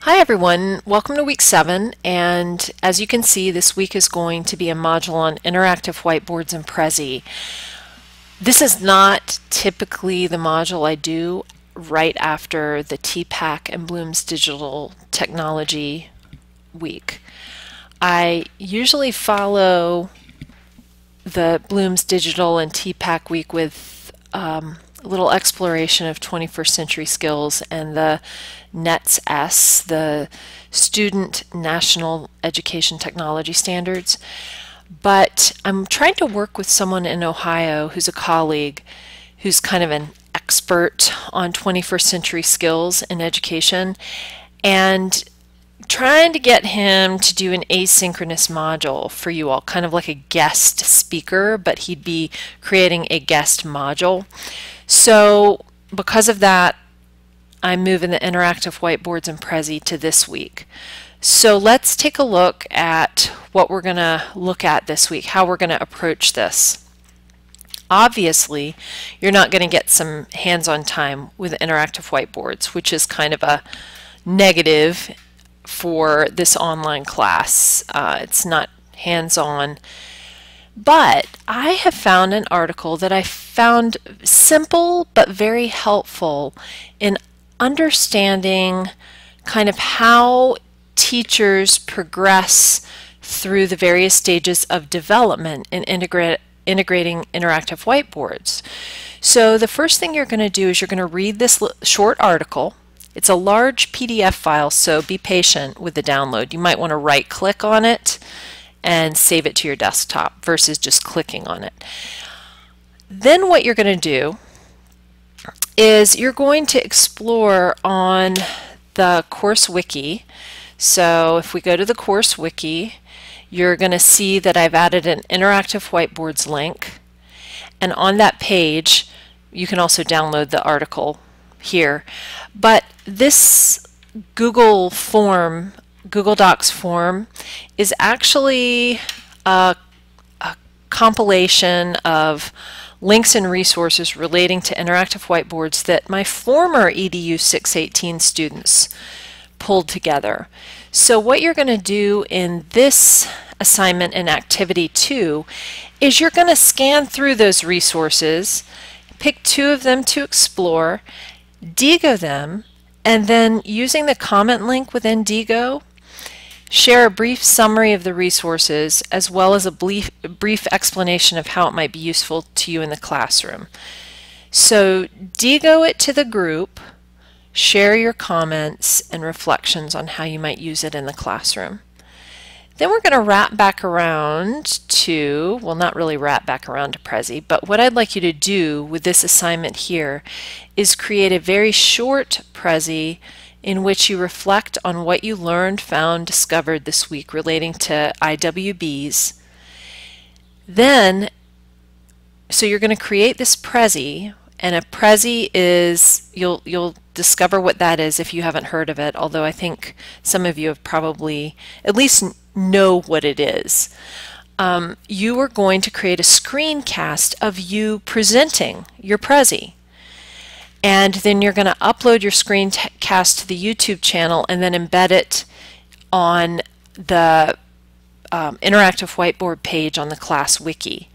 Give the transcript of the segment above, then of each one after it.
Hi everyone, welcome to week 7, and as you can see this week is going to be a module on interactive whiteboards and Prezi. This is not typically the module I do right after the TPAC and Bloom's Digital Technology week. I usually follow the Bloom's Digital and TPAC week with a little exploration of 21st century skills and the NETS-S, the Student National Education Technology Standards. But I'm trying to work with someone in Ohio who's a colleague who's kind of an expert on 21st century skills in education, and trying to get him to do an asynchronous module for you all, kind of like a guest speaker, but he'd be creating a guest module. So because of that, I'm moving the interactive whiteboards and Prezi to this week. So let's take a look at what we're going to look at this week, how we're going to approach this. Obviously, you're not going to get some hands-on time with interactive whiteboards, which is kind of a negative for this online class. It's not hands-on. But I have found an article that I found simple but very helpful in understanding kind of how teachers progress through the various stages of development in integrating interactive whiteboards. So the first thing you're going to do is you're going to read this short article. It's a large PDF file, so be patient with the download. You might want to right-click on it and save it to your desktop versus just clicking on it. Then what you're going to do is you're going to explore on the course wiki. So if we go to the course wiki, you're going to see that I've added an interactive whiteboards link, and on that page you can also download the article here. But this Google Docs form is actually a compilation of links and resources relating to interactive whiteboards that my former EDU 618 students pulled together. So what you're going to do in this assignment in Activity 2 is you're going to scan through those resources, pick 2 of them to explore, Diigo them, and then using the comment link within Diigo, share a brief summary of the resources as well as a brief explanation of how it might be useful to you in the classroom. So Diigo it to the group, share your comments and reflections on how you might use it in the classroom. Then we're going to wrap back around to, well, not really wrap back around to Prezi, but what I'd like you to do with this assignment here is create a very short Prezi in which you reflect on what you learned, found, discovered this week relating to IWBs. Then, so you're going to create this Prezi, and a Prezi is, you'll discover what that is if you haven't heard of it, although I think some of you have probably at least know what it is. You are going to create a screencast of you presenting your Prezi. And then you're going to upload your screencast to the YouTube channel and then embed it on the interactive whiteboard page on the class wiki.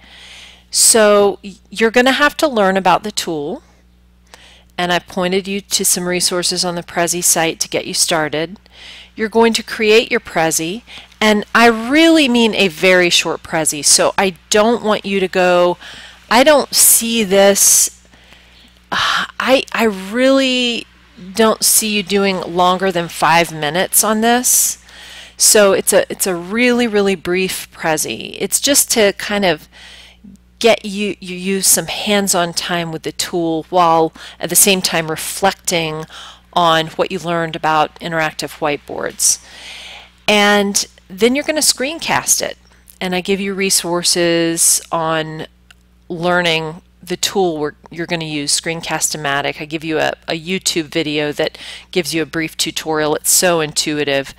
So you're going to have to learn about the tool, and I pointed you to some resources on the Prezi site to get you started. You're going to create your Prezi, and I really mean a very short Prezi, so I don't want you to go, I don't see this, I really don't see you doing longer than 5 minutes on this. So it's a really brief Prezi. It's just to kind of get you use some hands-on time with the tool while at the same time reflecting on what you learned about interactive whiteboards. And then you're going to screencast it, and I give you resources on learning the tool you're going to use, Screencast-O-Matic. I give you a YouTube video that gives you a brief tutorial. It's so intuitive.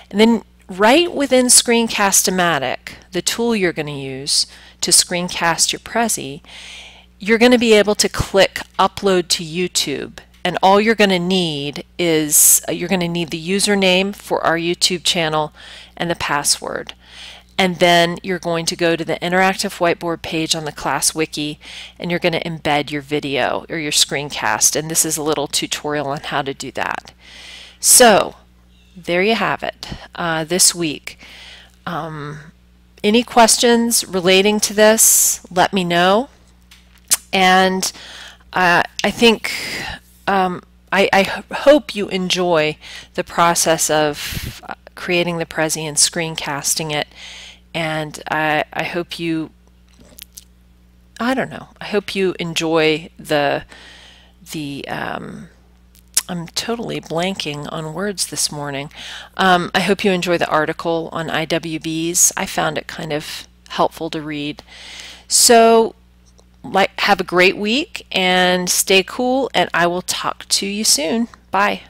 And then right within Screencast-O-Matic, the tool you're going to use to screencast your Prezi, you're going to be able to click Upload to YouTube and all you're going to need is you're going to need the username for our YouTube channel and the password. And then you're going to go to the interactive whiteboard page on the class wiki, and you're going to embed your video or your screencast, and this is a little tutorial on how to do that. So there you have it this week. Any questions relating to this, let me know. And I think I hope you enjoy the process of creating the Prezi and screencasting it. And I hope you, I don't know, I hope you enjoy I'm totally blanking on words this morning. I hope you enjoy the article on IWBs. I found it kind of helpful to read. So have a great week and stay cool, and I will talk to you soon. Bye.